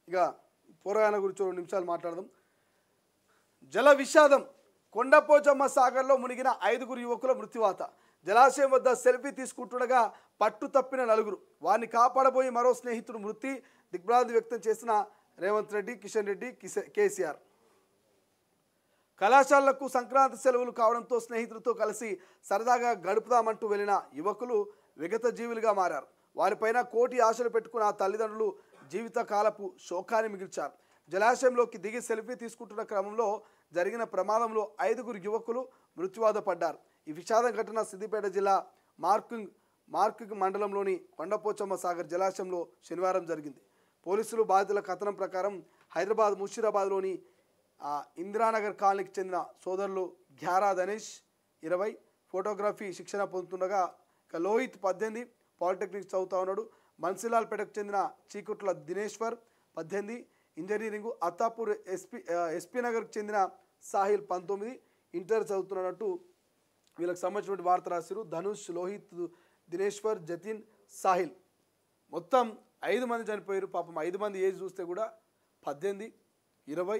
ఇక పోరాయన గురించి 2 నిమిషాలు మాట్లాడదాం. జల విషాదం. కొండపోచమ్మ సాగర్లో మునిగిన 5 యువకుల మృత్యువాత. జలాశయం వద్ద సెల్ఫీ తీసుకుంటుండగా పట్టు తప్పిన 4. వారిని కాపాడబోయి మరో స్నేహితుడు మృతి. దిగ్భ్రాంతి వ్యక్తం చేసిన రేవంత్ రెడ్డి, కిషన్ రెడ్డి, కేసీఆర్. కళాశాలలకు సంక్రాంతి సెలవులు కావడంతో స్నేహితులతో కలిసి సరదాగా గడుపుదామంటూ వెళ్లిన యువకులు విగత జీవులుగా మారారు. వారిపైన కోటి ఆశలు పెట్టుకున్న ఆ తల్లిదండ్రులు జీవితకాలపు శోకాన్ని మిగిల్చారు. జలాశయంలోకి దిగి సెల్ఫీ తీసుకుంటున్న క్రమంలో జరిగిన ప్రమాదంలో 5 యువకులు మృత్యువాత పడ్డారు. ఈ విషాదం ఘటన సిద్దిపేట జిల్లా మార్కింగ్ మండలంలోని కొండపోచమ్మ సాగర్ జలాశయంలో శనివారం జరిగింది. పోలీసులు బాధితుల కథనం ప్రకారం హైదరాబాద్ ముషీరాబాద్లోని ఇందిరానగర్ కాలనీకి చెందిన సోదరులు ఘ్యారా ధనేష్ 20 ఫోటోగ్రఫీ శిక్షణ పొందుతుండగా, ఇక లోహిత్ 18 పాలిటెక్నిక్ చదువుతా ఉన్నాడు. మన్సిలాల్పేటకు చెందిన చీకుట్ల దినేశ్వర్ 18 ఇంజనీరింగ్, అత్తాపూర్ ఎస్పీ నగర్కు చెందిన సాహిల్ 19 ఇంటర్ చదువుతున్నట్టు వీళ్ళకి సంబంధించిన వార్త రాశారు. ధనుష్, లోహిత్, దినేశ్వర్, జతిన్, సాహిల్ మొత్తం 5 మంది చనిపోయారు. పాపం 5 మంది ఏజ్ చూస్తే కూడా 18, 20,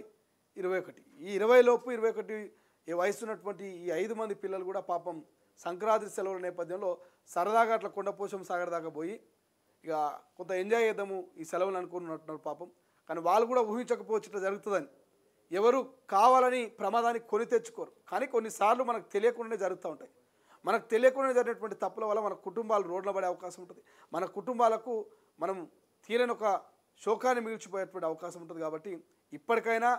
21. ఈ 20 లోపు 21 ఈ వయసు ఉన్నటువంటి ఈ 5 మంది పిల్లలు కూడా పాపం సంక్రాంతి సెలవుల నేపథ్యంలో సరదాగా అట్లా కొండపోచమ్మ సాగర్ దాకా పోయి ఇక కొంత ఎంజాయ్ చేద్దాము ఈ సెలవులు అనుకున్నట్టున్నారు పాపం. కానీ వాళ్ళు కూడా ఊహించకపోవచ్చు ఇట్లా జరుగుతుందని. ఎవరు కావాలని ప్రమాదాన్ని కొని తెచ్చుకోరు. కానీ కొన్నిసార్లు మనకు తెలియకుండానే జరుగుతూ ఉంటాయి. మనకు తెలియకుండా జరిగినటువంటి తప్పుల వల్ల మన కుటుంబాలు రోడ్ల పడే అవకాశం ఉంటుంది. మన కుటుంబాలకు మనం తీరని ఒక శోకాన్ని మిగిల్చిపోయేటువంటి అవకాశం ఉంటుంది. కాబట్టి ఇప్పటికైనా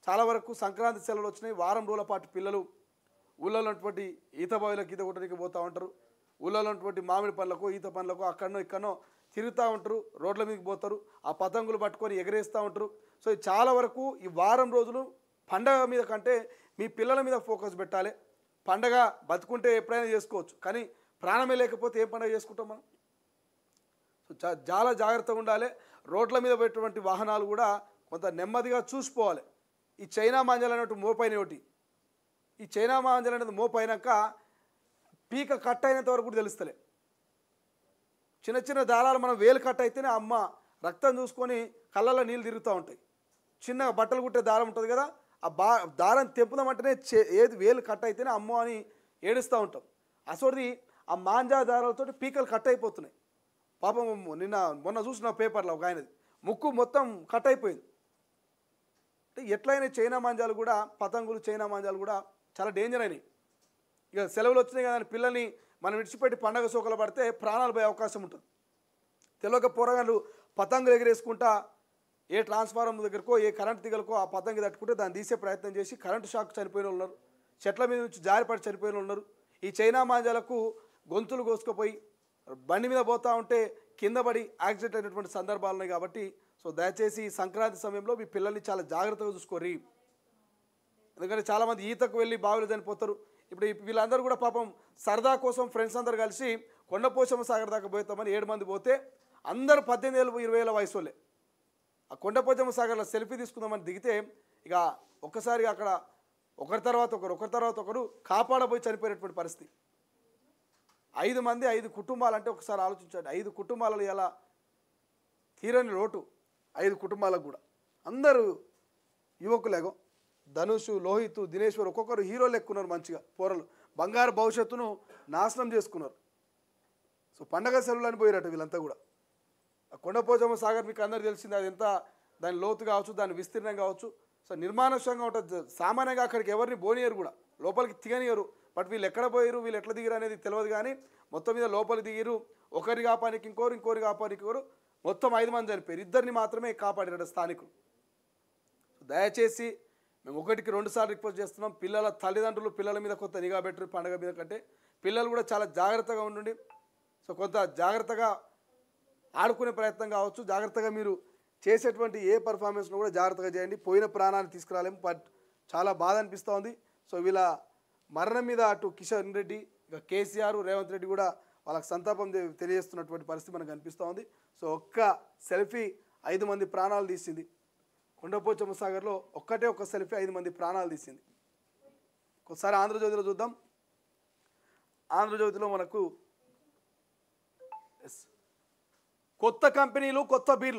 చాలా వరకు సంక్రాంతి సెలవులు వచ్చినాయి. వారం రోజుల పాటు పిల్లలు ఊళ్ళో ఉన్నటువంటి ఈత బావిలకు ఈత కొట్టడానికి పోతూ ఉంటారు. ఊళ్ళో ఉన్నటువంటి మామిడి పండ్లకు ఈత పండ్లకు అక్కడనో ఇక్కడనో తిరుగుతూ ఉంటారు. రోడ్ల మీదకి పోతారు. ఆ పతంగులు పట్టుకొని ఎగరేస్తూ ఉంటారు. సో చాలా వరకు ఈ వారం రోజులు పండగ మీద కంటే మీ పిల్లల మీద ఫోకస్ పెట్టాలి. పండగ బతుకుంటే ఎప్పుడైనా చేసుకోవచ్చు, కానీ ప్రాణమే లేకపోతే ఏం పండగ చేసుకుంటాం మనం? సో చాలా జాగ్రత్తగా ఉండాలి. రోడ్ల మీద పెట్టేటువంటి వాహనాలు కూడా కొంత నెమ్మదిగా చూసిపోవాలి. ఈ చైనా మాంజాలు అనేటు మోపైన ఒకటి, ఈ చైనా మాంజాలు అనేది మోపైనాక పీక కట్ అయినంత వరకు కూడా తెలుస్తలే. చిన్న చిన్న దారాలు మనం వేలు కట్ అయితేనే అమ్మ రక్తం చూసుకొని కళ్ళల్లో నీళ్ళు తిరుగుతూ ఉంటాయి. చిన్న బట్టలు కుట్టే దారం ఉంటుంది కదా, ఆ దారం తెంపుదామంటేనే ఏది వేలు కట్ అయితేనే అమ్మ అని ఏడుస్తూ ఉంటాం. అసోది ఆ మాంజా దారాలతో పీకలు కట్ అయిపోతున్నాయి. పాపం మొన్న చూసిన పేపర్లో ఒక ఆయనది ముక్కు మొత్తం కట్ అయిపోయింది. అంటే ఎట్లయినా చైనా మాంజాలు కూడా, పతంగులు చైనా మాంజాలు కూడా చాలా డేంజర్ అయినాయి. ఇక సెలవులు వచ్చినాయి కదా పిల్లల్ని మనం విడిచిపెట్టి పండగ సోకలు పడితే ప్రాణాలు పోయే అవకాశం ఉంటుంది. తెలియక పోరగాళ్ళు పతంగులు ఎగిరేసుకుంటా ఏ ట్రాన్స్ఫార్మర్ దగ్గరకో ఏ కరెంట్ తీగలకో ఆ పతంగి తట్టుకుంటే దాన్ని తీసే ప్రయత్నం చేసి కరెంటు షాక్ చనిపోయిన వాళ్ళు ఉన్నారు. చెట్ల మీద నుంచి జారిపడి చనిపోయిన వాళ్ళు ఉన్నారు. ఈ చైనా మాంజాలకు గొంతులు కోసుకుపోయి బండి మీద పోతూ ఉంటే కింద పడి యాక్సిడెంట్ అయినటువంటి సందర్భాలు ఉన్నాయి. కాబట్టి సో దయచేసి సంక్రాంతి సమయంలో మీ పిల్లల్ని చాలా జాగ్రత్తగా చూసుకోరి. ఎందుకంటే చాలామంది ఈతకు వెళ్ళి బావిలో చనిపోతారు. ఇప్పుడు వీళ్ళందరూ కూడా పాపం సరదా కోసం ఫ్రెండ్స్ అందరు కలిసి కొండపోచమ్మ సాగర్ దాకా పోతామని 7 మంది పోతే అందరూ 18 ఏళ్ళు 20 ఏళ్ళ వయసు వాళ్ళే. ఆ కొండపోచమ్మ సాగర్లో సెల్ఫీ తీసుకుందామని దిగితే ఇక ఒక్కసారిగా అక్కడ ఒకరి తర్వాత ఒకరు కాపాడబోయి చనిపోయినటువంటి పరిస్థితి. 5 మంది 5 కుటుంబాలు అంటే ఒకసారి ఆలోచించండి. 5 కుటుంబాలలో ఎలా తీరని లోటు. 5 కుటుంబాలకు కూడా అందరూ యువకులేగో ధనుష్, లోహిత్, దినేశ్వర్ ఒక్కొక్కరు హీరోలు ఎక్కున్నారు. మంచిగా పోరలు బంగారు భవిష్యత్తును నాశనం చేసుకున్నారు. సో పండగ సెలవులు అని పోయారట వీళ్ళంతా కూడా. కొండపోచమ్మ సాగర్ మీకు అందరూ తెలిసింది, అది ఎంత దాని లోతు కావచ్చు, దాని విస్తీర్ణం కావచ్చు. సో నిర్మానుష్యంగా ఉంటుంది. సామాన్యంగా అక్కడికి ఎవరిని పోనీయరు కూడా, లోపలికి దిగనియరు. బట్ వీళ్ళు ఎక్కడ పోయారు, వీళ్ళు ఎట్లా దిగారు అనేది తెలియదు. కానీ మొత్తం మీద లోపలికి దిగిరు. ఒకరి కాపానికి ఇంకోరి కాపానికి మొత్తం 5 మంది చనిపోయారు. 2 మాత్రమే కాపాడారు స్థానికులు. దయచేసి మేము 1కి 2 సార్లు రిక్వెస్ట్ చేస్తున్నాం. పిల్లల తల్లిదండ్రులు పిల్లల మీద కొంత నిఘా పెట్టరు. పండుగ మీద కంటే పిల్లలు కూడా చాలా జాగ్రత్తగా ఉండండి. సో కొంత జాగ్రత్తగా ఆడుకునే ప్రయత్నం కావచ్చు, జాగ్రత్తగా మీరు చేసేటువంటి ఏ పర్ఫార్మెన్స్ను కూడా జాగ్రత్తగా చేయండి. పోయిన ప్రాణాన్ని తీసుకురాలేము. బట్ చాలా బాధ అనిపిస్తూ ఉంది. సో వీళ్ళ మరణం మీద అటు కిషన్ రెడ్డి, ఇక కేసీఆర్, రేవంత్ రెడ్డి కూడా వాళ్ళకి సంతాపం తెలియజేస్తున్నటువంటి పరిస్థితి మనకు కనిపిస్తూ ఉంది. సో ఒక్క సెల్ఫీ 5 మంది ప్రాణాలు తీసింది. కొండపోచమ్మ సాగర్లో ఒక్క సెల్ఫీ 5 మంది ప్రాణాలు తీసింది. ఒకసారి ఆంధ్రజ్యోతిలో చూద్దాం. ఆంధ్రజ్యోతిలో మనకు కొత్త కంపెనీలు, కొత్త బీర్లు.